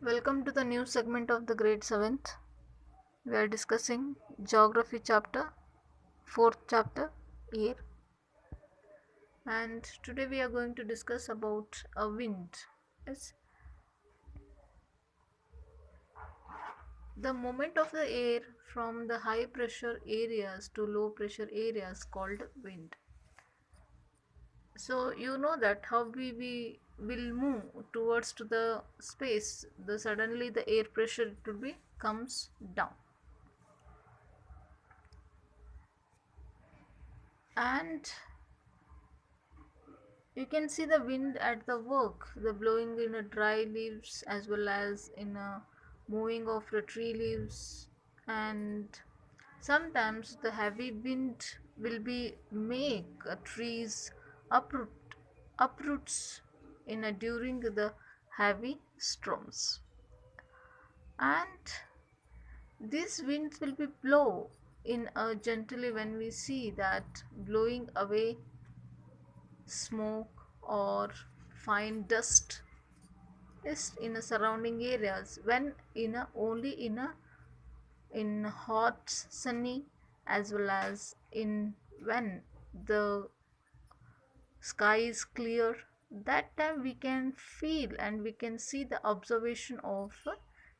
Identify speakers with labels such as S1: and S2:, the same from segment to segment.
S1: Welcome to the new segment of the grade 7th. We are discussing geography chapter, 4th chapter, air. And today we are going to discuss about a wind. Yes, the movement of the air from the high pressure areas to low pressure areas called wind. So you know that how we will move towards to the space, the suddenly the air pressure it will be comes down. And you can see the wind at the work, the blowing in a dry leaves as well as in a moving of the tree leaves. And sometimes the heavy wind will be make trees uproot uproots in a during the heavy storms. And these winds will be blow in a gently when we see that blowing away smoke or fine dust is in a surrounding areas when in a only in hot sunny as well as in when the sky is clear, that time we can feel and we can see the observation of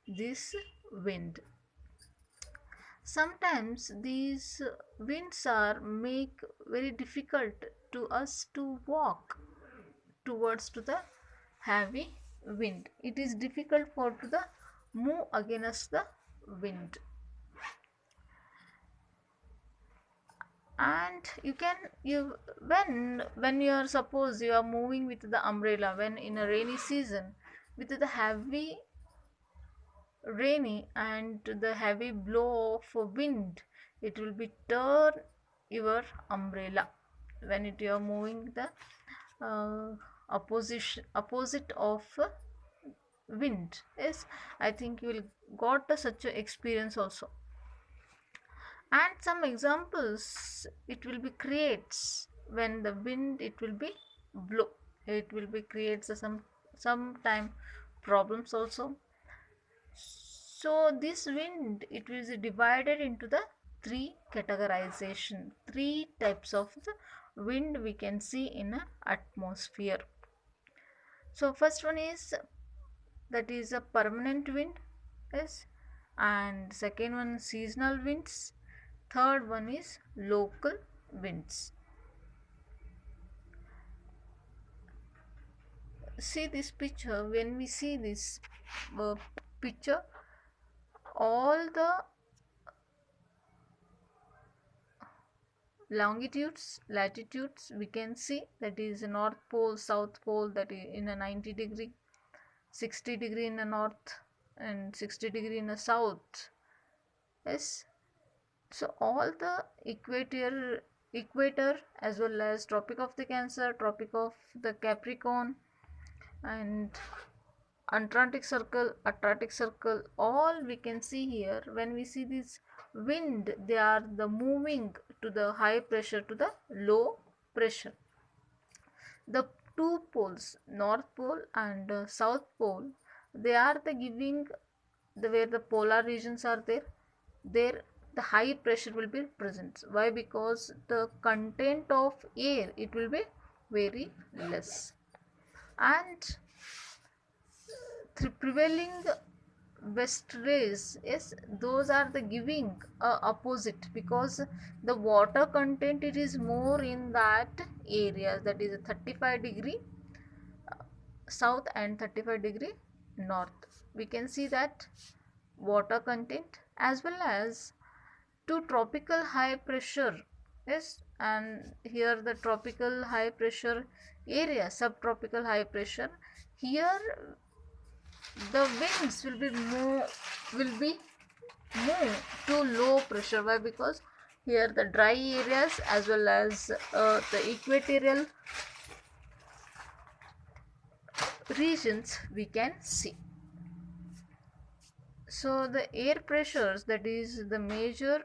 S1: this wind. Sometimes these winds are make very difficult to us to walk towards to the heavy wind. It is difficult for to the move against the wind. And you can you when you are suppose you are moving with the umbrella when in a rainy season with the heavy rainy and the heavy blow of wind, it will be turn your umbrella when it you are moving the opposite of wind. Yes, I think you will got such a experience also. And some examples it will be creates when the wind it will be blow, it will be creates some problems also. So this wind it is divided into the three categorization, three types of the wind we can see in a atmosphere. So first one is that is a permanent wind. Yes, and second one seasonal winds, third one is local winds. See this picture, when we see this picture, all the longitudes latitudes we can see, that is north pole, south pole, that is in a 90 degree, 60 degree in the north and 60 degree in the south. Yes, so all the equator as well as tropic of the Cancer, tropic of the Capricorn, and Atlantic circle, all we can see here. When we see this wind, they are the moving to the high pressure to the low pressure. The two poles, north pole and south pole, they are the giving the where the polar regions are there the high pressure will be present. Why? Because the content of air it will be very less. And the prevailing west rays, yes, those are the giving opposite, because the water content it is more in that area, that is 35 degree south and 35 degree north. We can see that water content as well as to tropical high pressure. Yes, and here the tropical high pressure area, subtropical high pressure, here the winds will be move to low pressure. Why? Because here the dry areas as well as the equatorial regions we can see. So the air pressures, that is the major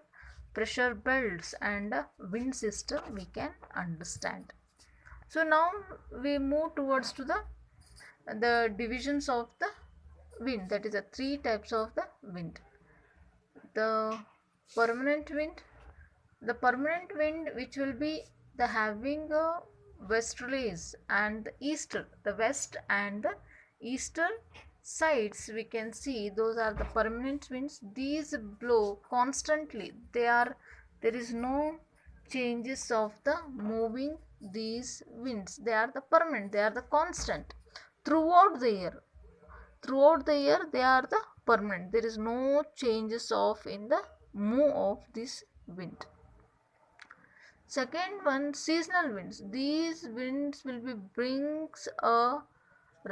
S1: pressure belts and wind system we can understand. So now we move towards to the divisions of the wind, that is the three types of the wind. The permanent wind, the permanent wind which will be the having a westerlies and the easter, the west and the eastern sides, we can see those are the permanent winds. These blow constantly, they are, there is no changes of the moving these winds, they are the permanent, they are the constant throughout the year. Throughout the year they are the permanent, there is no changes of in the move of this wind. Second one, seasonal winds. These winds will be brings a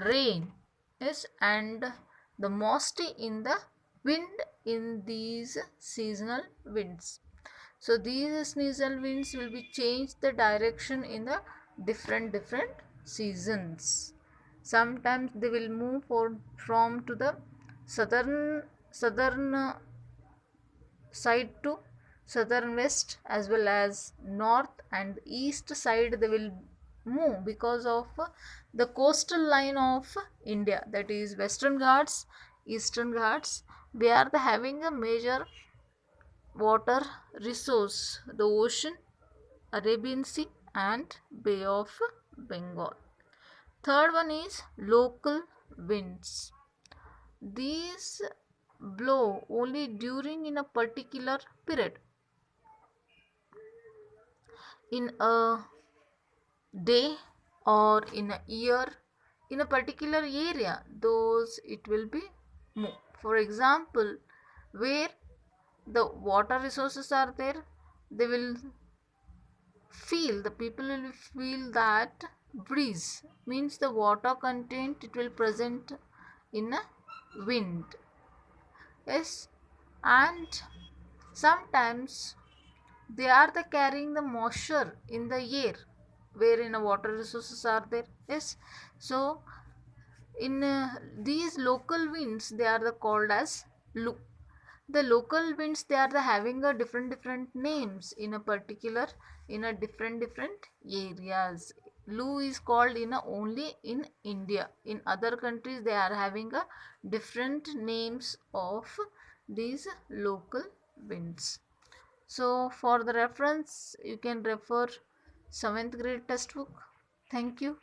S1: rain, yes, and the mostly in the wind in these seasonal winds. So these seasonal winds will be changed the direction in the different seasons. Sometimes they will move from to the southern side to southern west, as well as north and east side they will move because of the coastal line of India, that is Western Ghats, Eastern Ghats. They are the having a major water resource, the ocean, Arabian Sea and Bay of Bengal. Third one is local winds. These blow only during in a particular period, in a day or in a year, in a particular area, those it will be move. For example, where the water resources are there, they will feel, the people will feel that breeze means the water content it will present in a wind, yes. And sometimes they are the carrying the moisture in the air wherein water resources are there, yes. So in these local winds they are the called as lu. The local winds they are the having a different names in a particular, in a different areas. Lu is called in a only in India, in other countries they are having a different names of these local winds. So for the reference you can refer 7th grade textbook. Thank you.